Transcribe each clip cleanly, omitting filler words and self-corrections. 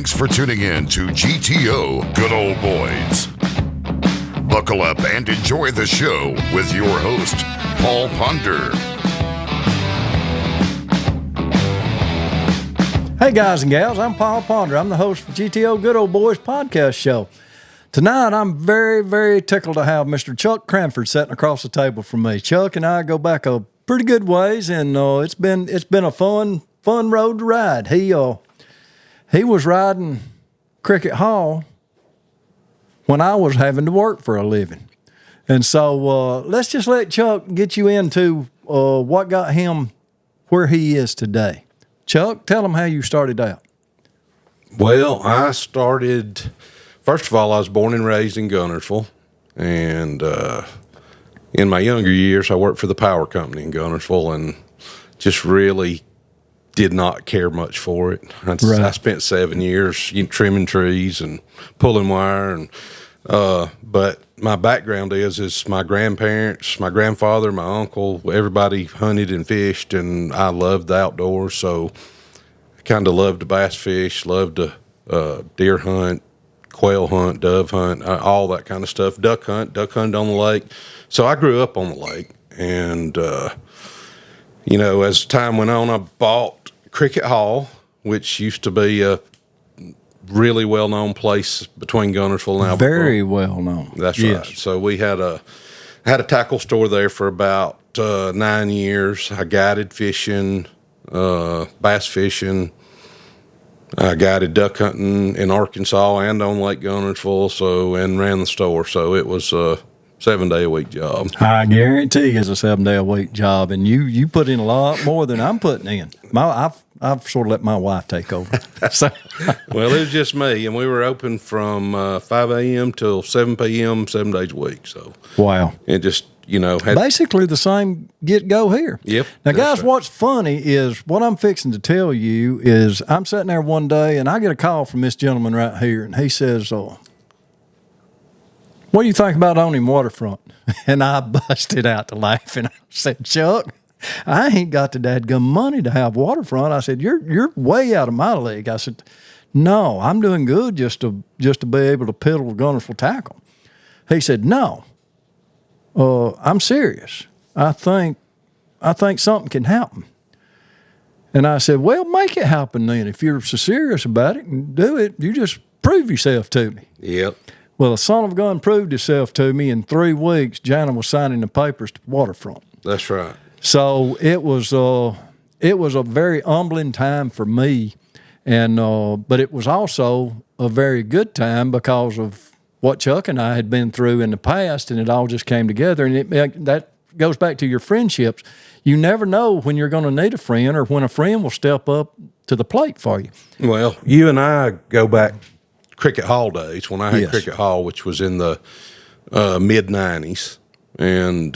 Thanks for tuning in to GTO Good Old Boys. Buckle up and enjoy the show with your host, Paul Ponder. Hey guys and gals, I'm Paul Ponder. I'm the host for GTO Good Old Boys podcast show. Tonight, I'm very, very tickled to have Mr. Chuck Cranford sitting across the table from me. Chuck and I go back a pretty good ways, and it's been a fun road to ride. He was riding Cricket Hall when I was having to work for a living, and so let's just let Chuck get you into what got him where he is today. Chuck, tell him how you started out. Well, I started. First of all, I was born and raised in Gunnersville, and in my younger years, I worked for the power company in Gunnersville, and just really did not care much for it. I spent 7 years trimming trees and pulling wire, and but my background is my grandparents, my grandfather, my uncle, everybody hunted and fished, and I loved the outdoors, so I kind of loved to bass fish, loved to deer hunt, quail hunt, dove hunt, all that kind of stuff, duck hunt on the lake. So I grew up on the lake, and as time went on, I bought Cricket Hall, which used to be a really well-known place between Gunnersville and Albuquerque. Very well known. That's right. So we had a tackle store there for about 9 years. I guided fishing, bass fishing. I guided duck hunting in Arkansas and on Lake Gunnersville, and ran the store. So it was a 7-day-a-week job. I guarantee it's a 7-day-a-week job, and you put in a lot more than I'm putting in. I've sort of let my wife take over. So. Well, it was just me, and we were open from 5 a.m. till 7 p.m. 7 days a week. So wow, it just basically the same get-go here. Yep. Now, guys, right. What's funny is what I'm fixing to tell you is I'm sitting there one day, and I get a call from this gentleman right here, and he says, what do you think about owning waterfront? And I busted out to laughing. I said, Chuck, I ain't got the dadgum money to have waterfront. I said, you're way out of my league. I said, no, I'm doing good just to be able to piddle Gunnersville tackle. He said, no. I'm serious. I think something can happen. And I said, well, make it happen then. If you're so serious about it and do it, you just prove yourself to me. Yep. Well, the son of a gun proved himself to me. In 3 weeks, Jana was signing the papers to waterfront. That's right. So it was a very humbling time for me, and but it was also a very good time because of what Chuck and I had been through in the past, and it all just came together. And that goes back to your friendships. You never know when you're going to need a friend or when a friend will step up to the plate for you. Well, you and I go back Cricket Hall days when I had Cricket Hall, which was in the mid-'90s. And,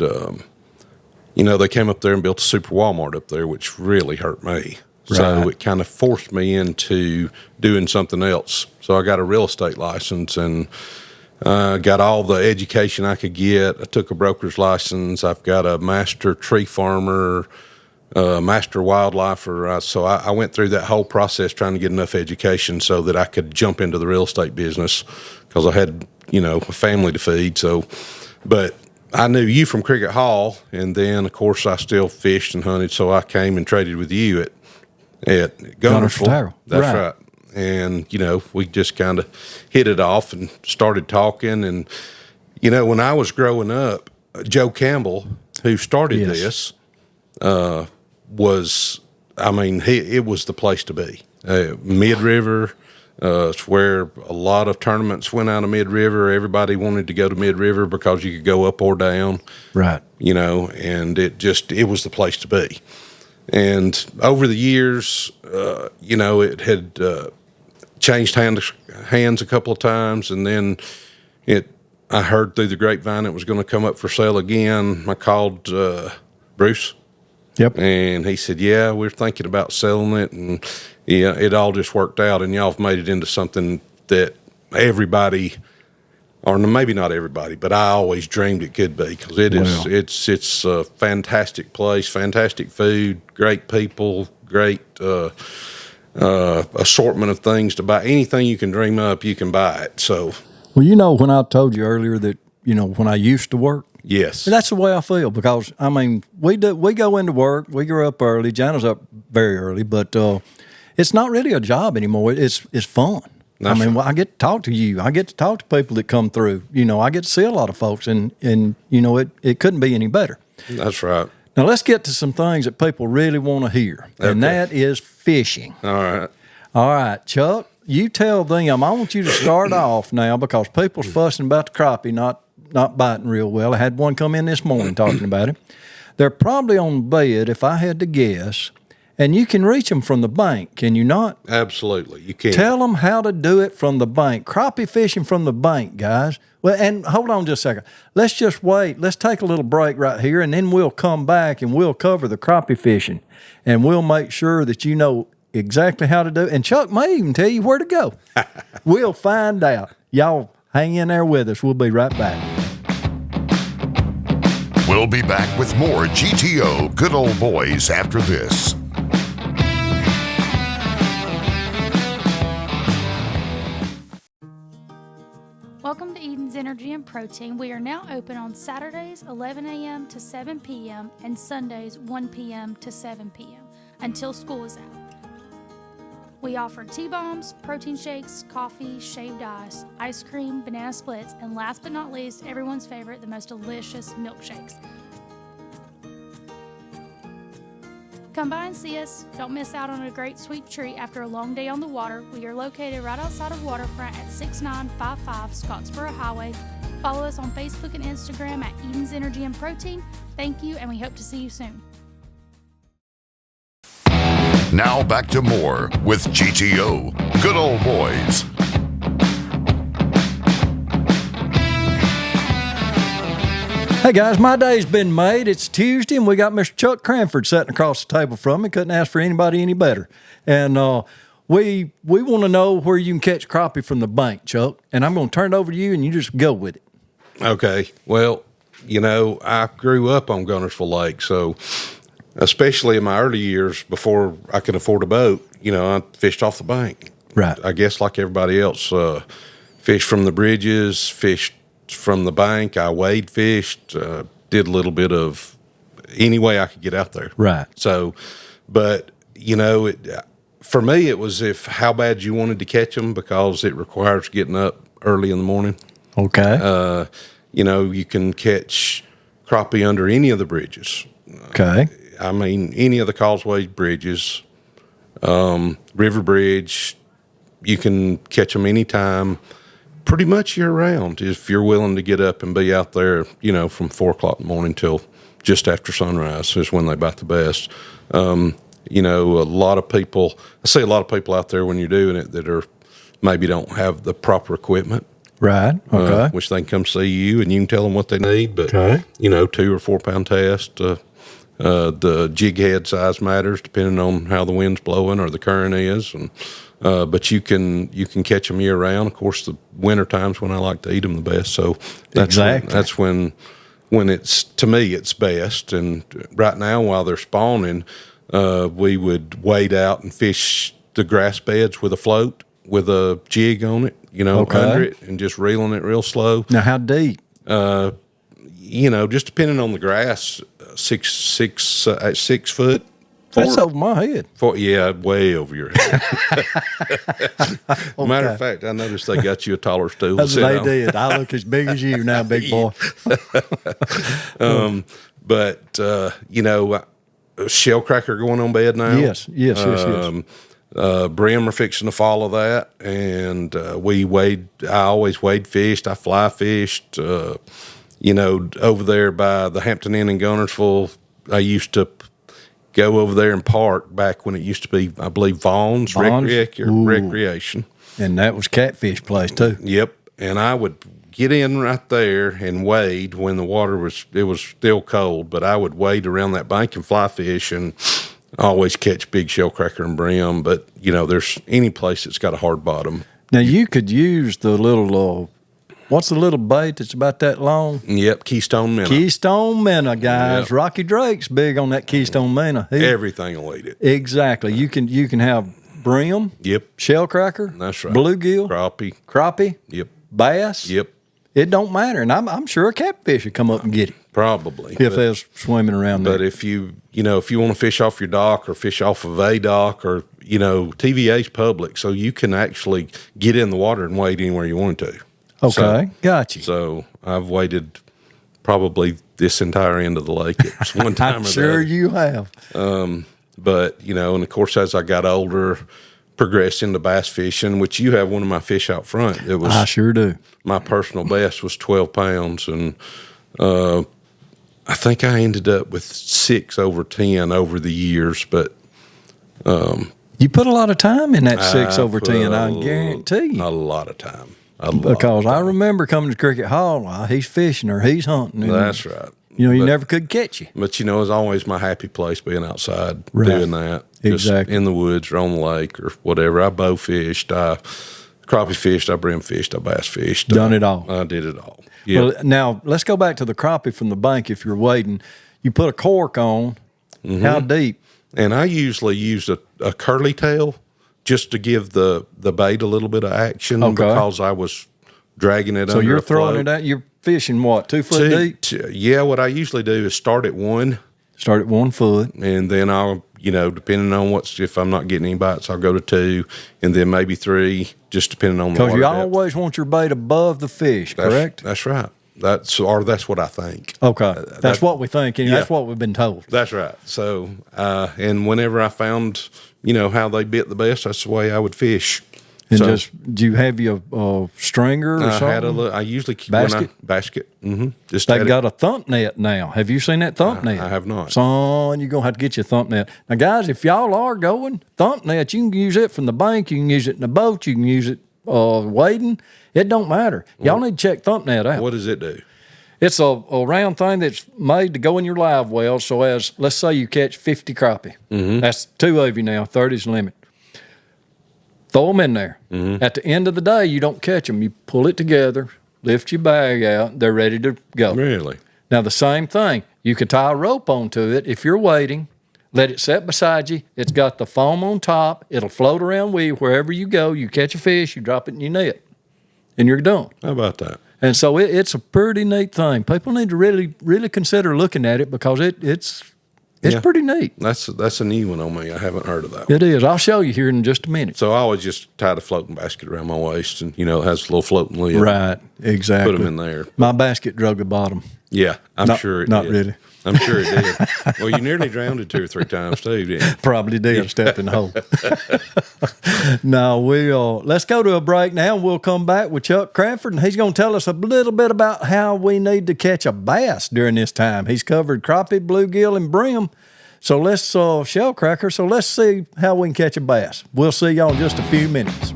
they came up there and built a super Walmart up there, which really hurt me. Right. So it kind of forced me into doing something else. So I got a real estate license and got all the education I could get. I took a broker's license. I've got a master tree farmer, master wildlifer. So I went through that whole process trying to get enough education so that I could jump into the real estate business because I had, a family to feed. So, but I knew you from Cricket Hall, and then, of course, I still fished and hunted, so I came and traded with you at Gunnersville. That's right. And, we just kind of hit it off and started talking. And, when I was growing up, Joe Campbell, who started this, it was the place to be. Mid-River, it's where a lot of tournaments went out of Mid-River. Everybody wanted to go to Mid-River because you could go up or down. Right. And it was the place to be. And over the years, it had changed hands a couple of times, and then I heard through the grapevine it was going to come up for sale again. I called Bruce. Yep. And he said, yeah, we're thinking about selling it, and it all just worked out, and y'all have made it into something that everybody, or maybe not everybody, but I always dreamed it could be, because it's a fantastic place, fantastic food, great people, great assortment of things to buy. Anything you can dream up, you can buy it. So, well, when I told you earlier that, when I used to work, yes, that's the way I feel because, we go into work, we get up early. Jana's up very early, but it's not really a job anymore. It's fun. That's right. I get to talk to you. I get to talk to people that come through. I get to see a lot of folks, and it couldn't be any better. That's right. Now, let's get to some things that people really want to hear, and that is fishing. All right, Chuck, you tell them. I want you to start off now because people's fussing about the crappie not biting real well. I had one come in this morning talking about it. They're probably on the bed, if I had to guess, and you can reach them from the bank, can you not? Absolutely, you can. Tell them how to do it from the bank. Crappie fishing from the bank, guys. Well, and hold on just a second. Let's just wait. Let's take a little break right here, and then we'll come back and we'll cover the crappie fishing, and we'll make sure that you know exactly how to do it. And Chuck may even tell you where to go. We'll find out. Y'all hang in there with us. We'll be right back. We'll be back with more GTO Good Old Boys after this. Welcome to Eden's Energy and Protein. We are now open on Saturdays 11 a.m. to 7 p.m. and Sundays 1 p.m. to 7 p.m. until school is out. We offer T-bombs, protein shakes, coffee, shaved ice cream, banana splits, and last but not least, everyone's favorite, the most delicious milkshakes. Come by and see us. Don't miss out on a great sweet treat after a long day on the water. We are located right outside of Waterfront at 6955 Scottsboro Highway. Follow us on Facebook and Instagram at Eden's Energy and Protein. Thank you, and we hope to see you soon. Now back to more with GTO Good Old Boys. Hey guys, my day's been made. It's Tuesday, and we got Mr. Chuck Cranford sitting across the table from me. Couldn't ask for anybody any better. And we want to know where you can catch crappie from the bank, Chuck. And I'm going to turn it over to you, and you just go with it. Okay. Well, I grew up on Gunnersville Lake, so especially in my early years before I could afford a boat, I fished off the bank. Right. I guess like everybody else, fished from the bridges, fished from the bank. I wade fished, did a little bit of any way I could get out there. Right. So, but for me, it was how bad you wanted to catch them because it requires getting up early in the morning. Okay. You can catch crappie under any of the bridges. Okay. Any of the causeway bridges, River Bridge, you can catch them anytime. Pretty much year round if you're willing to get up and be out there, from 4 o'clock in the morning till just after sunrise is when they bite the best. A lot of people, I see a lot of people out there when you're doing it that maybe don't have the proper equipment. Right. Okay. Which they can come see you and you can tell them what they need. But, 2 or 4 pound test, the jig head size matters depending on how the wind's blowing or the current is. And, but you can catch them year round. Of course, the winter time's when I like to eat them the best. So that's when it's, to me, it's best. And right now, while they're spawning, we would wade out and fish the grass beds with a float with a jig on it, under it and just reeling it real slow. Now, how deep? Just depending on the grass, 6 foot. That's over my head. Way over your head. Okay. Matter of fact, I noticed they got you a taller stool. That's what they did. I look as big as you now, big boy. Shell cracker going on bed now. Yes. Brim are fixing to follow that, and I always wade fished. I fly fished. Over there by the Hampton Inn in Gunnersville, I used to go over there and park back when it used to be, I believe, Vaughn's Recreation. And that was catfish place too. Yep. And I would get in right there and wade when the water was still cold, but I would wade around that bank and fly fish and always catch big shell cracker and brim. But, there's any place that's got a hard bottom. Now you could use the little, what's the little bait that's about that long? Yep, Keystone Minnow. Keystone Minnow, guys. Yep. Rocky Drake's big on that Keystone Minnow. Everything will eat it. Exactly. You can have brim, Yep. shellcracker, That's right. bluegill, Crappie. Yep. Bass. Yep. It don't matter, and I'm sure a catfish would come up and get it Probably. if they was swimming around there. But if you want to fish off your dock or fish off of a dock or, TVA's public, so you can actually get in the water and wade anywhere you want to. Okay, got you. So I've waded probably this entire end of the lake at one time I'm or sure the other. you have. But, and of course, as I got older, progressed into bass fishing, which you have one of my fish out front. It was I sure do. my personal best was 12 pounds, and I think I ended up with 6 over 10 over the years. But You put a lot of time in that 6 over 10, I guarantee you. a lot of time. Because I remember coming to Cricket Hall, he's fishing or he's hunting. And, That's right. you never could catch you. But it's always my happy place being outside Right. doing that. Just Exactly. in the woods or on the lake or whatever. I bow fished, I crappie fished, I brim fished, I bass fished. Done it all. I did it all. Yeah. Well, now let's go back to the crappie from the bank. If you're wading, you put a cork on. Mm-hmm. How deep? And I usually use a curly tail just to give the bait a little bit of action because I was dragging it So under you're a throwing float. it out. You're fishing what, 2 foot deep? Yeah, what I usually do is start at 1, Start at 1 foot. and then I'll, depending on if I'm not getting any bites, I'll go to 2, and then maybe 3, just depending on the Because water you depth. always want your bait above the fish, correct? That's right. That's what I think. Okay. That's what we think, and yeah. that's what we've been told. That's right. So, and whenever I found, how they bit the best, that's the way I would fish. And So, do you have your stringer or I something? had I usually keep Basket? basket. Mm-hmm. Just They had got a thump net now. Have you seen that thump net? I have not. Son, you're going to have to get you a thump net. Now, guys, if y'all are going, thump net, you can use it from the bank. You can use it in the boat. You can use it wading. It don't matter. Y'all need to check thump net out. What does it do? It's a round thing that's made to go in your live well. So as, let's say you catch 50 crappie. Mm-hmm. That's 2 of you now. 30's the limit. Throw them in there. Mm-hmm. At the end of the day, you don't catch them. You pull it together, lift your bag out. They're ready to go. Really? Now, the same thing. You can tie a rope onto it if you're waiting. Let it set beside you. It's got the foam on top. It'll float around with you wherever you go. You catch a fish, you drop it in your net, and you're done. How about that? And so it's a pretty neat thing. People need to really, really consider looking at it because it's Yeah. pretty neat. That's a new one on me. I haven't heard of that. It is. I'll show you here in just a minute. So I always just tied a floating basket around my waist, and it has a little floating lid. Right. Exactly. Put them in there. My basket drug the bottom. Yeah, I'm sure it not did. really. I'm sure it did. Well, you nearly drowned it 2 or 3 times too, didn't you? Probably did step in the hole. No, let's go to a break now. We'll come back with Chuck Cranford, and he's going to tell us a little bit about how we need to catch a bass during this time. He's covered crappie, bluegill, and brim. So let's shellcracker. So let's see how we can catch a bass. We'll see y'all in just a few minutes.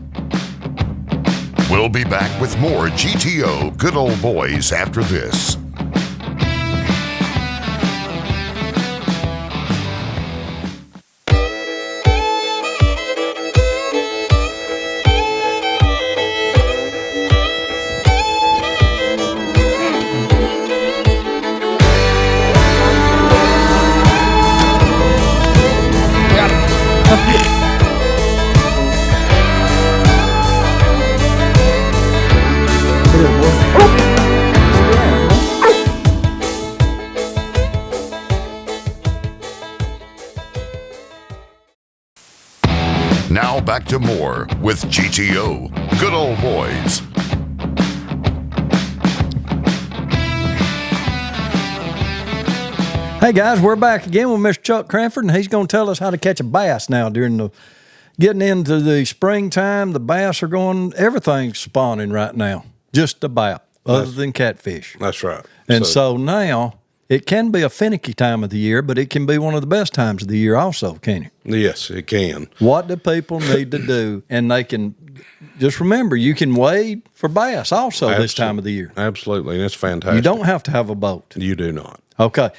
We'll be back with more GTO Good Old Boys after this. Now back to more with GTO Good Old Boys. Hey guys, we're back again with Mr. Chuck Cranford, and he's going to tell us how to catch a bass now during getting into the springtime. The bass are everything's spawning right now, just about, other than catfish. That's right. And so now it can be a finicky time of the year, but it can be one of the best times of the year also, can it? Yes, it can. What do people need to do? And they can just remember, you can wade for bass also this time of the year. Absolutely, and it's fantastic. You don't have to have a boat. You do not. Okay,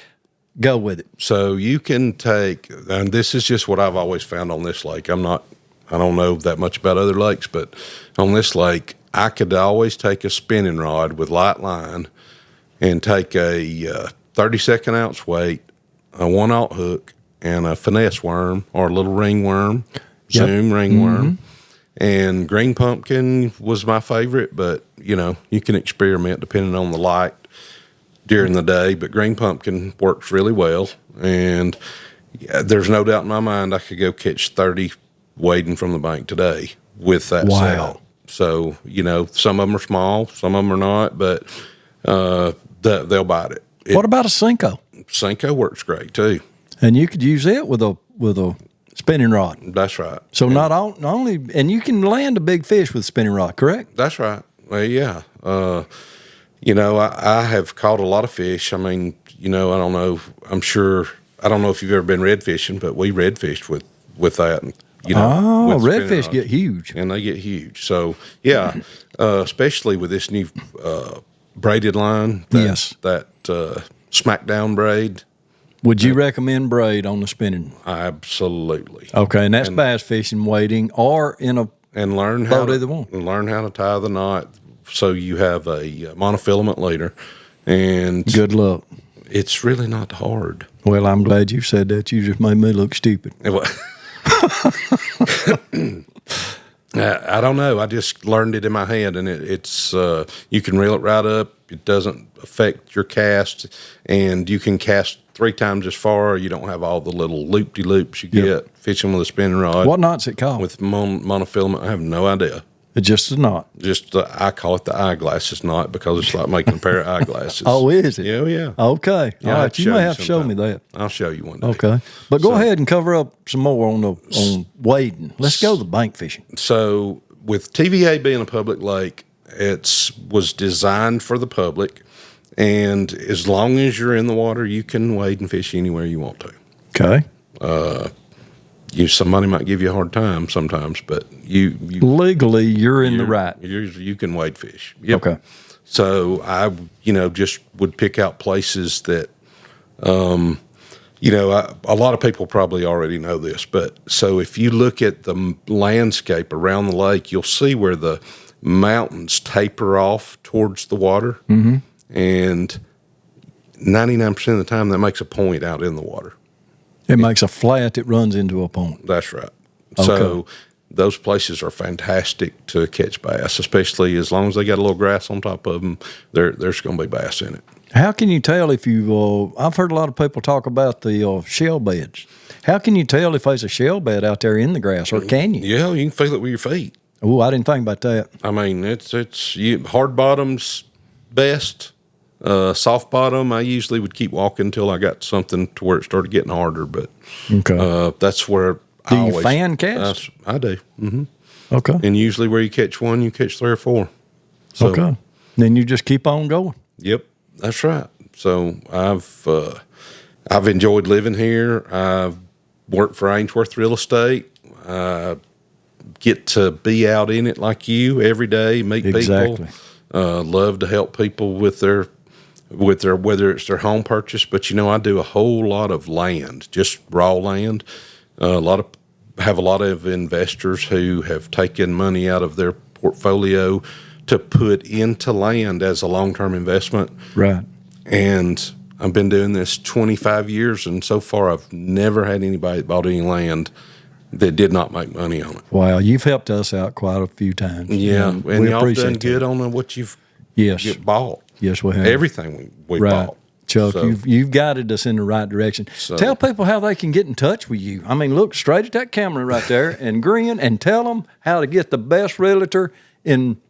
go with it. So you can take, and this is just what I've always found on this lake. I don't know that much about other lakes, but on this lake, I could always take a spinning rod with light line and take a 32nd ounce weight, a 1/0 hook, and a finesse worm or a little ring worm. Zoom ringworm. And green pumpkin was my favorite, but, you can experiment depending on the light during the day. But green pumpkin works really well. And there's no doubt in my mind I could go catch 30 wading from the bank today with that setup. So, some of them are small, some of them are not, but they'll bite it. What about a Cinco? Cinco works great too. And you could use it with a spinning rod. That's right. So not only, and you can land a big fish with a spinning rod, correct? That's right. Well, yeah. I have caught a lot of fish. I mean, I don't know. I don't know if you've ever been red fishing, but we red fished with that. And, with redfish get huge. And they get huge. So, yeah, especially with this new braided line. That smackdown braid. Would you recommend braid on the spinning? Absolutely. Okay, and that's bass fishing, wading, or in a and learn boat, how either one. And learn how to tie the knot so you have a monofilament leader. And good luck. It's really not hard. Well, I'm glad you said that. You just made me look stupid. I don't know. I just learned it in my head, and it's you can reel it right up. It doesn't affect your cast, and you can cast 3 times as far. You don't have all the little loop-de-loops you get fishing with a spinning rod. What knot's it called? With monofilament, I have no idea. It's just a knot. I call it the eyeglasses knot because it's like making a pair of eyeglasses. Oh, is it? Yeah. Okay. Yeah, All right. You may have to show me that. I'll show you one day. Okay. But go ahead and cover up some more on wading. Let's go to the bank fishing. So with TVA being a public lake, it was designed for the public. And as long as you're in the water, you can wade and fish anywhere you want to. Okay. Somebody might give you a hard time sometimes, but you legally you're in the right. You can wade fish. Yep. Okay. So I, just would pick out places that, a lot of people probably already know this, but so if you look at the landscape around the lake, you'll see where the mountains taper off towards the water. Mm-hmm. And 99% of the time, that makes a point out in the water. It makes a flat that runs into a point. That's right. Okay. So those places are fantastic to catch bass, especially as long as they got a little grass on top of them. There's going to be bass in it. How can you tell if you? I've heard a lot of people talk about the shell beds. How can you tell if there's a shell bed out there in the grass, or can you? Yeah, you can feel it with your feet. Oh, I didn't think about that. I mean, it's hard bottoms best. Soft bottom, I usually would keep walking until I got something to where it started getting harder. But that's where do you fan cast? I do. Mm-hmm. Okay. And usually where you catch one, you catch 3 or 4. So, okay. Then you just keep on going. Yep, that's right. So I've enjoyed living here. I've worked for Ainsworth Real Estate. I get to be out in it like you every day, meet people. Love to help people with their whether it's their home purchase, but I do a whole lot of land, just raw land. Have a lot of investors who have taken money out of their portfolio to put into land as a long-term investment. Right. And I've been doing this 25 years, and so far I've never had anybody that bought any land that did not make money on it. Wow, you've helped us out quite a few times. Yeah, and y'all done good on what you've bought. Yes, we have. Everything we bought. Chuck, so, you've guided us in the right direction. So, tell people how they can get in touch with you. I mean, look straight at that camera right there and grin and tell them how to get the best realtor in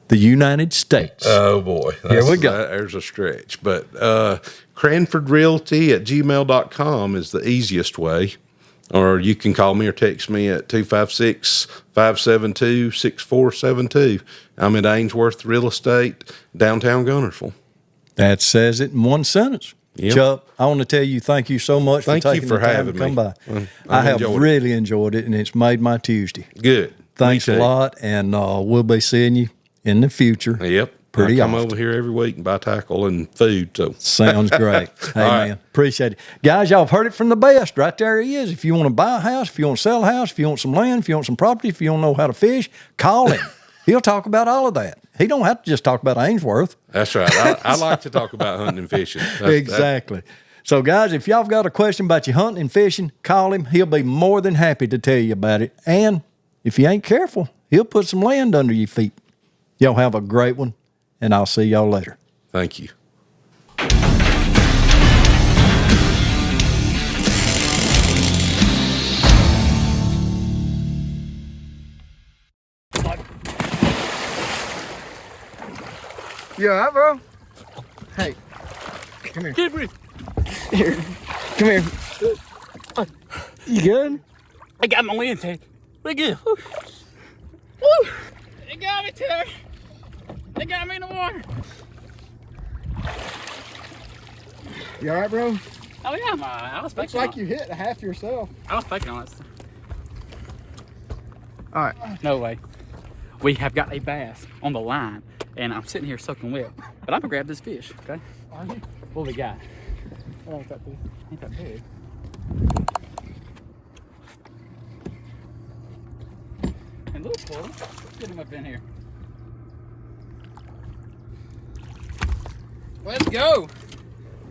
the United States. Oh, boy. Here we go. There's a stretch. But CranfordRealty@gmail.com is the easiest way. Or you can call me or text me at 256-572-6472. I'm at Ainsworth Real Estate, downtown Guntersville. That says it in one sentence. Yep. Chuck, I want to tell you thank you so much for taking the time to come by. I have really enjoyed it, and it's made my Tuesday. Good. Thanks a lot, and we'll be seeing you in the future. Yep. Pretty I come often. over here every week and buy tackle and food. So sounds great. Hey, right. man, appreciate it. Guys, y'all have heard it from the best. Right there he is. If you want to buy a house, if you want to sell a house, if you want some land, if you want some property, if you don't know how to fish, call him. He'll talk about all of that. He don't have to just talk about Ainsworth. That's right. I like to talk about hunting and fishing. Exactly. So, guys, if y'all got a question about your hunting and fishing, call him. He'll be more than happy to tell you about it. And if you ain't careful, he'll put some land under your feet. Y'all have a great one, and I'll see y'all later. Thank you. You all right, bro? Hey, come here. Get me. Here, come here. You good? I got my wind tape. We good. Woo. They got me, Terry. They got me in the water. You all right, bro? Oh yeah, I was Looks faking like on you hit half yourself. I was faking on it. All right. No way. We have got a bass on the line, and I'm sitting here soaking wet. But I'm gonna grab this fish, okay? Are you? What we got? Oh, it's that big. Ain't that big. And look, Paul, let's get him up in here. Let's go.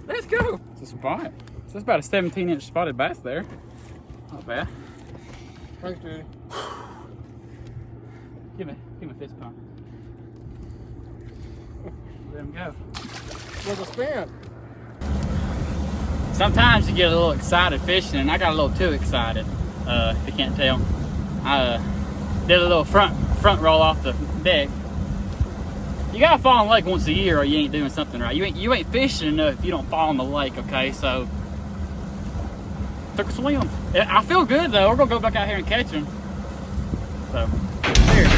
Let's go. It's a spot. So it's about a 17-inch spotted bass there. Not bad. Thanks, dude. Give me a fist pump. Let him go. There's a spin. Sometimes you get a little excited fishing, and I got a little too excited. If you can't tell, I did a little front roll off the deck. You gotta fall in the lake once a year, or you ain't doing something right. You ain't fishing enough if you don't fall in the lake. Okay, so took a swim. I feel good though. We're gonna go back out here and catch them. So here.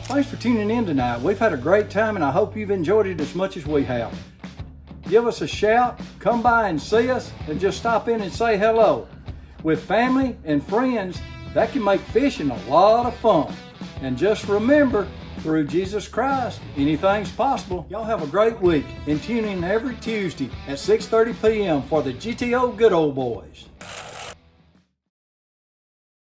Thanks for tuning in tonight. We've had a great time, and I hope you've enjoyed it as much as we have. Give us a shout, come by and see us, and just stop in and say hello. With family and friends, that can make fishing a lot of fun. And just remember, through Jesus Christ, anything's possible. Y'all have a great week, and tune in every Tuesday at 6:30 p.m. for the GTO Good Old Boys.